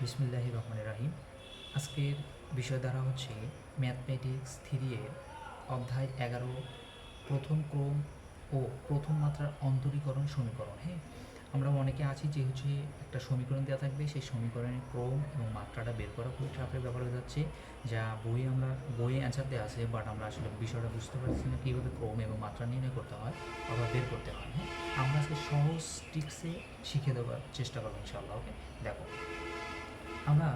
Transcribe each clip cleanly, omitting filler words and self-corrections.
বিসমিল্লাহির রহমানির রাহিম। আজকের বিষয়ধারা হচ্ছে ম্যাথমেটিক্স 3 এর অধ্যায় 11 প্রথম ক্রম ও প্রথম মাত্রার অন্তরীকরণ সমীকরণ। হ্যাঁ, আমরা অনেকে আছি যে হচ্ছে একটা সমীকরণ দেওয়া থাকবে, সেই সমীকরণের ক্রম এবং মাত্রাটা বের করা খুবই টাফের ব্যাপার হয়ে যাচ্ছে। যা বইয়ে অ্যান্সার দেওয়া আছে, বাট আমরা আসলে বিষয়টা বুঝতে পারছি না কীভাবে ক্রম এবং মাত্রা নির্ণয় করতে হয় অথবা বের করতে হয়। হ্যাঁ, আমরা আজকে সহজ ট্রিক্সে শিখে দেওয়ার চেষ্টা করবো ইনশাআল্লাহ। ওকে, দেখো আমরা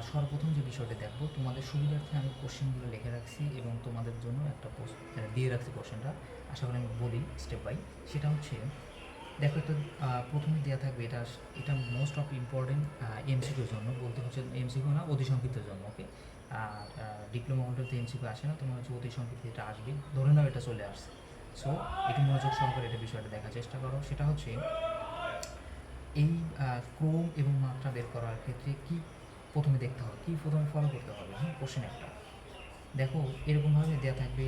সর্বপ্রথম যে বিষয়টা দেখবো, তোমাদের সুবিধার্থে আমি কোশ্চেনগুলো লিখে রাখছি এবং তোমাদের জন্য একটা দিয়ে রাখছি কোশ্চেনটা। আশা করি আমি বলি স্টেপ বাই। সেটা হচ্ছে, দেখো একটা প্রথমে দেওয়া থাকবে, এটা মোস্ট অফ ইম্পর্টেন্ট এমসিকিউর জন্য, বলতে হচ্ছে এমসিকিউ না, অতি সংক্ষিপ্তের জন্য। ওকে, আর ডিপ্লোমা হোল্ডারতে এমসিকিউ আসে না, তোমার হচ্ছে অতি সংক্ষিপ্ত এটা আসবে, ধরে নাও এটা চলে আসছে। সো একটু মনোযোগ সহকারে এটা বিষয়টা দেখার চেষ্টা করো। সেটা হচ্ছে এই ক্রম এবং মাত্রা বের করার ক্ষেত্রে কি প্রথমে দেখতে হবে, কি প্রথমে ফলো করতে হবে। হ্যাঁ, কোশ্চেন একটা দেখো এরকমভাবে দেওয়া থাকবে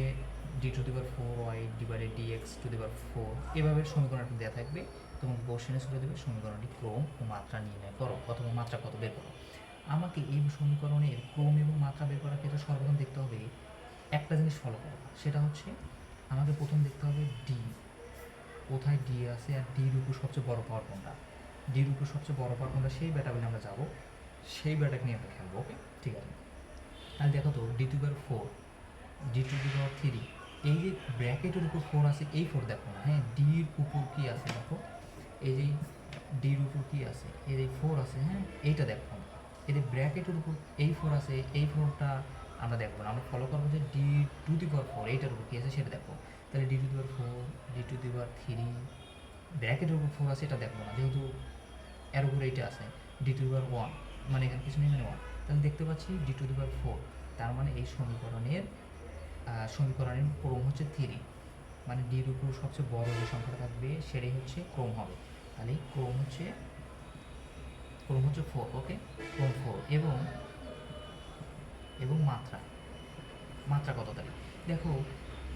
d⁴y ডিভাইডেড dx⁴, এভাবে সমীকরণ একটা দেওয়া থাকবে। তোমাকে কোশ্চেনে শুরু দেবে সমীকরণটি ক্রম ও মাত্রা নির্ণয় করো অথবা মাত্রা কত বের করো। আমাকে এই সমীকরণের ক্রম এবং মাত্রা বের করার ক্ষেত্রে সর্বপ্রথম দেখতে হবে একটা জিনিস ফলো করো। সেটা হচ্ছে আমাকে প্রথম দেখতে হবে ডি, কোথায় ডি আছে আর ডির উপর সবচেয়ে বড় পাওয়ার কোনটা। ডির উপর সবচেয়ে বড় পাওয়ার কোনটা, সেই ব্যাটাগুলো আমরা যাবো, সেই ব্যাটাকে নিয়ে আমরা খেলবো। ওকে, ঠিক আছে। তাহলে দেখো তো d⁴, d⁻3, এই যে ব্র্যাকেটের উপর 4 আছে, এই 4 দেখো না। হ্যাঁ, ডির উপর কি আছে দেখো, এই যে ডির উপর কি আছে, এই যে 4 আছে। হ্যাঁ, এইটা দেখো, এই যে ব্র্যাকেটের উপর এই 4 আছে, এই 4টা আমরা দেখবো না, আমরা ফলো করবো যে d⁴ এইটার উপর কী আছে সেটা দেখো। তাহলে d⁴, d⁻3, ব্র্যাকেটের উপর 4 আছে, এটা দেখবো না, যেহেতু এর উপরে এইটা আছে d⁴, মানে এখানে কিছু নেই, মানে 1। তাহলে দেখতে পাচ্ছি d⁴, তার মানে এই সমীকরণের ক্রম হচ্ছে 3, মানে ডির উপর সবচেয়ে বড় যে সংখ্যাটা থাকবে সেটাই হচ্ছে ক্রম হবে। তাহলে ক্রম হচ্ছে 4। ওকে, ক্রম 4 এবং মাত্রা কত। তাহলে দেখো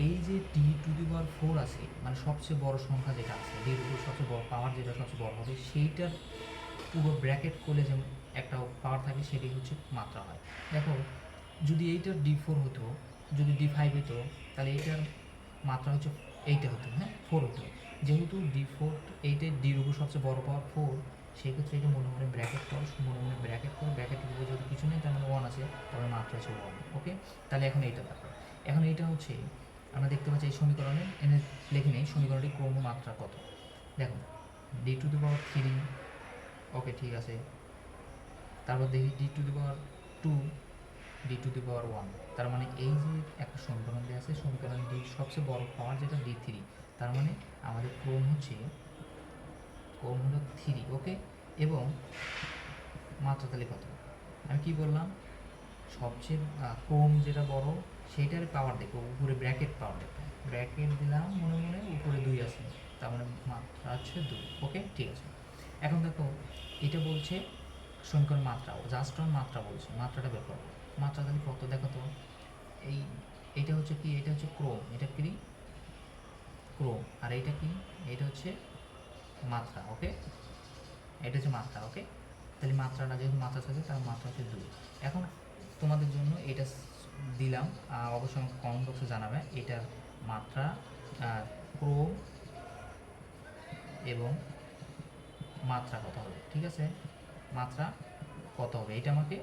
এই যে d⁴ আছে, মানে সবচেয়ে বড় সংখ্যা যেটা আছে, ডির উপর সবচেয়ে বড় পাওয়ার যেটা সবচেয়ে বড় হবে, সেইটার পুরো ব্র্যাকেট করলে যে একটা পাওয়ার থাকে সেটাই হচ্ছে মাত্রা হয়। দেখো যদি এইটার d⁴ হতো, যদি d5 হতো, তাহলে এইটার মাত্রা হচ্ছে এইটা হতো। হ্যাঁ, 4 হতো। যেহেতু d⁴, এইটার ডির উপর সবচেয়ে বড় পাওয়ার 4, সেই ক্ষেত্রে এটা মনে মনে ব্র্যাকেট করো, ব্র্যাকেটের উপর যদি কিছু নেই তার মানে 1 আছে, তাহলে মাত্রা হচ্ছে 1। ওকে, তাহলে এখন এইটা দেখো, এখন এইটা হচ্ছে আমরা দেখতে পাচ্ছি এই সমীকরণে এনে লিখে নেই সমীকরণটি ক্রম ও মাত্রা কত। দেখো d⁻3, ওকে ঠিক আছে। তারপর দেখি d⁻2, d⁻1, তার মানে এই যে একটা সমীকরণ দেওয়া আছে, সমীকরণ ডির সবচেয়ে বড় পাওয়ার যেটা d3, তার মানে আমাদের ক্রম হলো 3। ওকে, এবং মাত্রা তাহলে কত, আমি কি বললাম, সবচেয়ে ক্রম যেটা বড় সেইটার পাওয়ার দেখো, উপরে ব্র্যাকেট পাওয়ার দেখো, ব্র্যাকেট দিলাম মনে মনে, উপরে 2 আছে, তার মানে মাত্রা হচ্ছে 2। ওকে, ঠিক আছে। এখন দেখো এটা বলছে সমীকরণ মাত্রা, জাস্ট মাত্রা বলছে, মাত্রাটা বের করো। মাত্রা তাহলে কত দেখো তো, এইটা হচ্ছে কি, এটা হচ্ছে ক্রম, এটা কি ক্রম, আর এইটা কি, এটা হচ্ছে মাত্রা। ওকে, এটা হচ্ছে মাত্রা। ওকে, তাহলে মাত্রাটা যেহেতু মাত্রা থাকে, তার মাত্রা হচ্ছে 2। এখন তোমাদের জন্য এটা দিলাম, অবশ্যই আমাকে কমেন্ট বক্সে জানাবে এটার মাত্রা, ক্রম এবং মাত্রা কত হবে। ঠিক আছে, মাত্রা কত হবে এটা আমাকে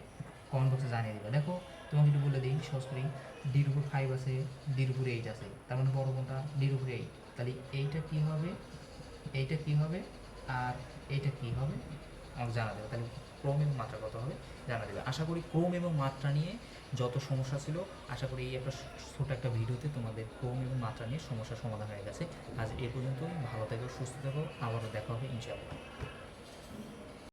কমেন্ট বক্সে জানিয়ে দেবে। দেখো তোমাকে একটু বলে দিই সহজ করি, ডির উপর 5 আছে, ডির উপরে 8 আছে, তার মানে বড় কোনটা, ডির উপরে 8। তাহলে এইটা কি হবে, এইটা কি হবে, আর এইটা কি হবে আমাকে জানা দেবে। তাহলে ক্রম এবং মাত্রা কত হবে জানা দেবে। আশা করি ক্রম এবং মাত্রা নিয়ে যত সমস্যা ছিল, আশা করি এই একটা ছোটো একটা ভিডিওতে তোমাদের ক্রম এবং মাত্রা নিয়ে সমস্যার সমাধান হয়ে গেছে। আজ এ পর্যন্তই, ভালো থেকো, সুস্থ থেকো, আবারও দেখা হবে ইনশাআল্লাহ।